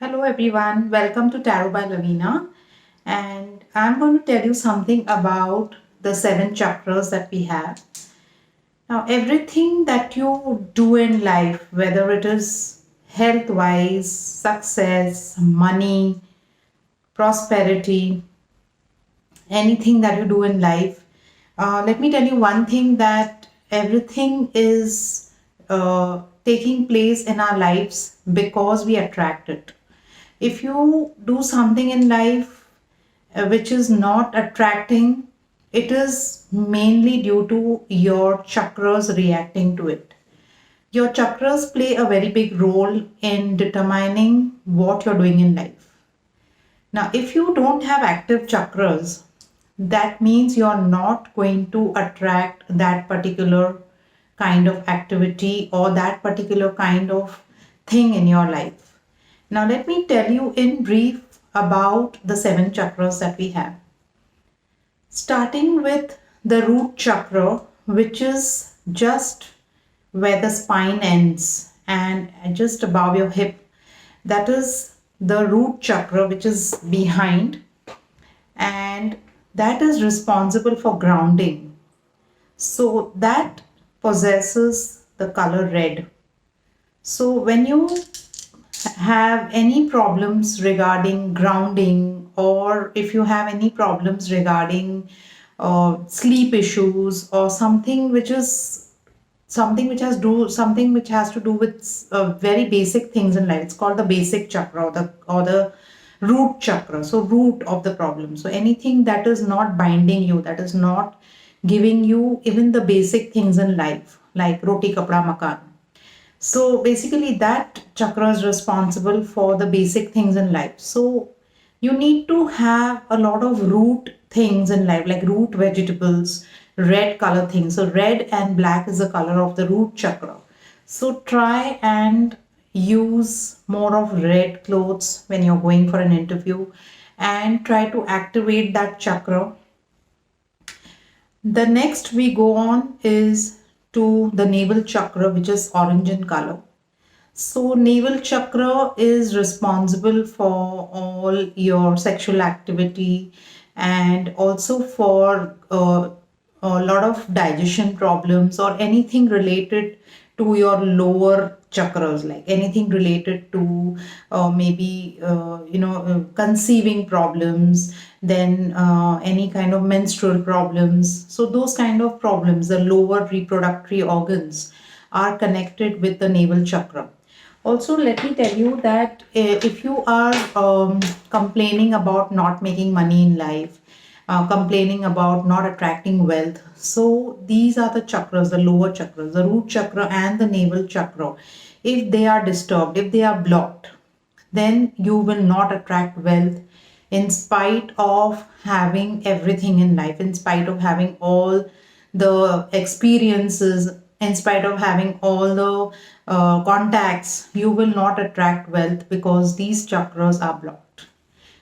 Hello everyone, welcome to Tarot by Lavina, and I'm going to tell you something about the seven chakras that we have. Now, everything that you do in life, whether it is health wise, success, money, prosperity, anything that you do in life, let me tell you one thing that everything is taking place in our lives because we attract it. If you do something in life which is not attracting, it is mainly due to your chakras reacting to it. Your chakras play a very big role in determining what you're doing in life. Now, if you don't have active chakras, that means you're not going to attract that particular kind of activity or that particular kind of thing in your life. Now, let me tell you in brief about the seven chakras that we have. Starting with the root chakra, which is just where the spine ends and just above your hip. That is the root chakra, which is behind, and that is responsible for grounding. So that possesses the color red. So when you have any problems regarding grounding, or if you have any problems regarding sleep issues or something which is something which has to do with very basic things in life, it's called the basic chakra or the root chakra, so root of the problem. So anything that is not binding you, that is not giving you even the basic things in life, like roti kapda makan. So basically, that chakra is responsible for the basic things in life. So you need to have a lot of root things in life, like root vegetables, red color things. So red and black is the color of the root chakra. So try and use more of red clothes when you're going for an interview and try to activate that chakra. The next we go on is to the navel chakra, which is orange in color. So, navel chakra is responsible for all your sexual activity and also for a lot of digestion problems or anything related to your lower chakras, like anything related to maybe conceiving problems, then any kind of menstrual problems. So those kind of problems, the lower reproductory organs, are connected with the navel chakra. Also, let me tell you that if you are complaining about not making money in life, complaining about not attracting wealth, so these are the chakras, the lower chakras, the root chakra and the navel chakra. If they are disturbed, if they are blocked, then you will not attract wealth in spite of having everything in life, in spite of having all the experiences, in spite of having all the contacts, you will not attract wealth because these chakras are blocked.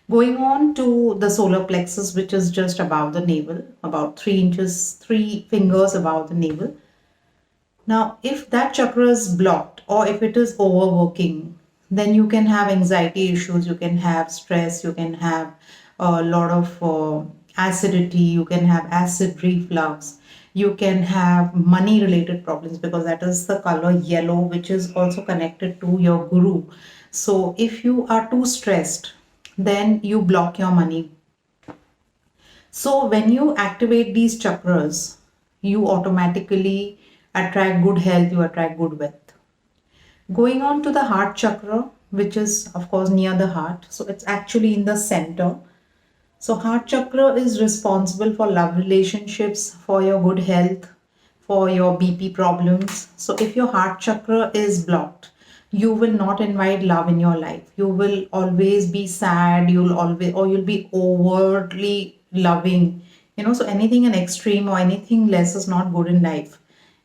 Going on to the solar plexus, which is just above the navel, about 3 inches, 3 fingers above the navel. Now, if that chakra is blocked or if it is overworking, then you can have anxiety issues, you can have stress, you can have a lot of acidity, you can have acid reflux, you can have money related problems because that is the color yellow, which is also connected to your guru. So, if you are too stressed, then you block your money. So, when you activate these chakras, you automatically attract good health, you attract good wealth. Going on to the heart chakra, which is, of course, near the heart. So, it's actually in the center. So, heart chakra is responsible for love relationships, for your good health, for your BP problems. So, if your heart chakra is blocked, you will not invite love in your life. You will always be sad, you'll always, or you'll be overtly loving. So anything in extreme or anything less is not good in life.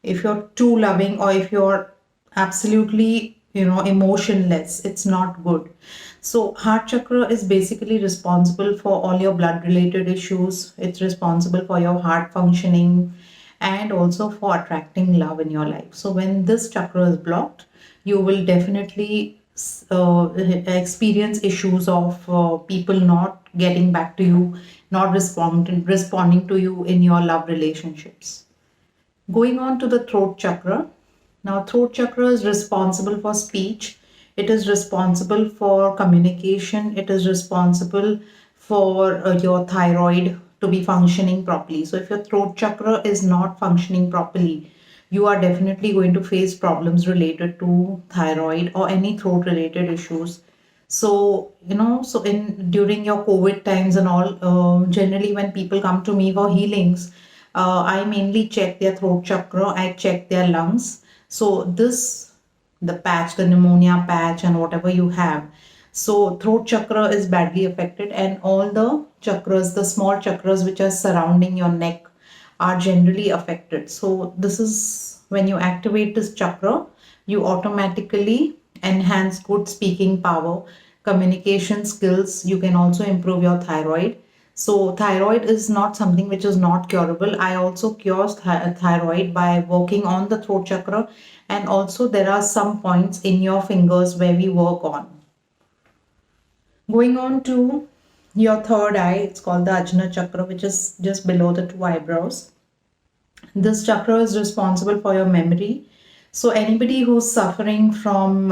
If you're too loving or if you're absolutely, emotionless, it's not good. So, heart chakra is basically responsible for all your blood related issues. It's responsible for your heart functioning and also for attracting love in your life. So, when this chakra is blocked, you will definitely experience issues of people not getting back to you, not responding to you in your love relationships. Going on to the throat chakra. Now, throat chakra is responsible for speech. It is responsible for communication. It is responsible for your thyroid to be functioning properly. So, if your throat chakra is not functioning properly, you are definitely going to face problems related to thyroid or any throat related issues. So, so in during your COVID times and all, generally when people come to me for healings, I mainly check their throat chakra, I check their lungs. So the patch, the pneumonia patch and whatever you have. So throat chakra is badly affected, and all the chakras, the small chakras which are surrounding your neck, are generally affected. So this is when you activate this chakra, you automatically enhance good speaking power, communication skills. You can also improve your thyroid. So thyroid is not something which is not curable. I also cure thyroid by working on the throat chakra, and also there are some points in your fingers where we work on. Going on to your third eye, it's called the Ajna chakra, which is just below the two eyebrows. This chakra is responsible for your memory. So anybody who's suffering from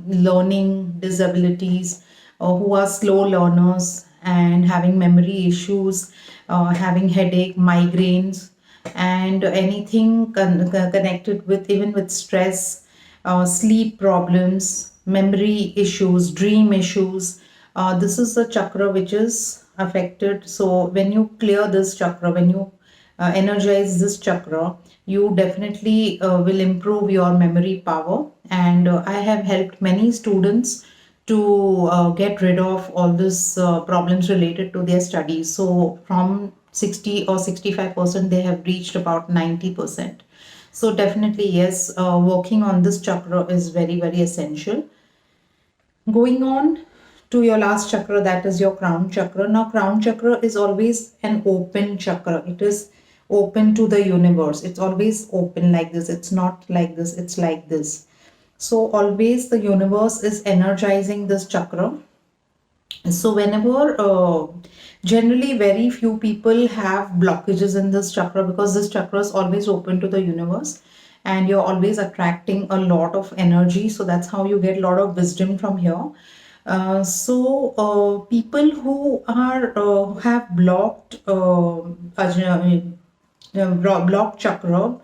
learning disabilities, or who are slow learners and having memory issues, having headache, migraines, and anything connected with, even with stress, sleep problems, memory issues, dream issues, this is the chakra which is affected. So when you clear this chakra, when you energize this chakra, you definitely will improve your memory power. And I have helped many students to get rid of all these problems related to their studies. So from 60 or 65%, they have reached about 90%. So definitely, yes, working on this chakra is very, very essential. Going on to your last chakra, that is your crown chakra. Now, crown chakra is always an open chakra. It is open to the universe. It's always open like this. It's not like this, it's like this. So, always the universe is energizing this chakra. So, whenever generally very few people have blockages in this chakra, because this chakra is always open to the universe and you're always attracting a lot of energy. So, that's how you get a lot of wisdom from here. People who are have blocked chakra,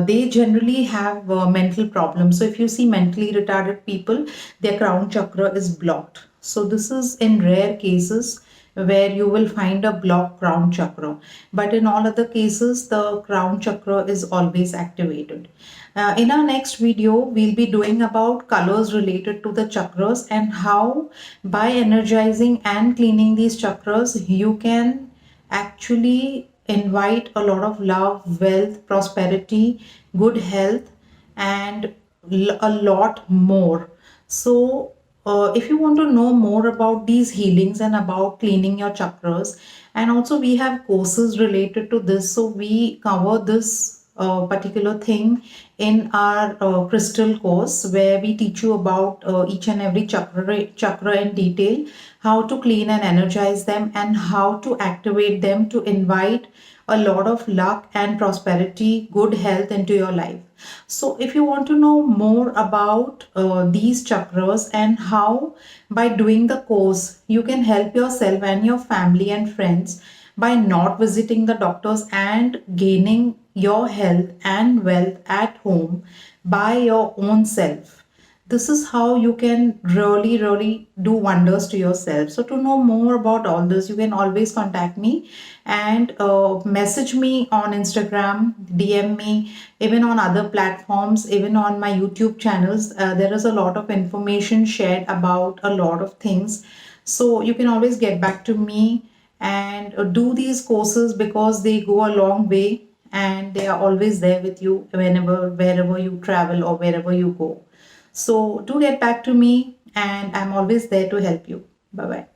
they generally have mental problems. So if you see mentally retarded people, their crown chakra is blocked. So this is in rare cases where you will find a blocked crown chakra, but in all other cases the crown chakra is always activated. In our next video, we'll be doing about colors related to the chakras, and how by energizing and cleaning these chakras, you can actually invite a lot of love, wealth, prosperity, good health, and a lot more. So, if you want to know more about these healings and about cleaning your chakras, and also we have courses related to this, so we cover this particular thing in our crystal course, where we teach you about each and every chakra in detail, how to clean and energize them, and how to activate them to invite a lot of luck and prosperity, good health into your life. So if you want to know more about these chakras and how by doing the course you can help yourself and your family and friends by not visiting the doctors and gaining your health and wealth at home by your own self, this is how you can really do wonders to yourself. So to know more about all this, you can always contact me and message me on Instagram, DM me, even on other platforms, even on my YouTube channels. There is a lot of information shared about a lot of things, so you can always get back to me and do these courses, because they go a long way and they are always there with you whenever, wherever you travel or wherever you go. So do get back to me, and I'm always there to help you. Bye bye.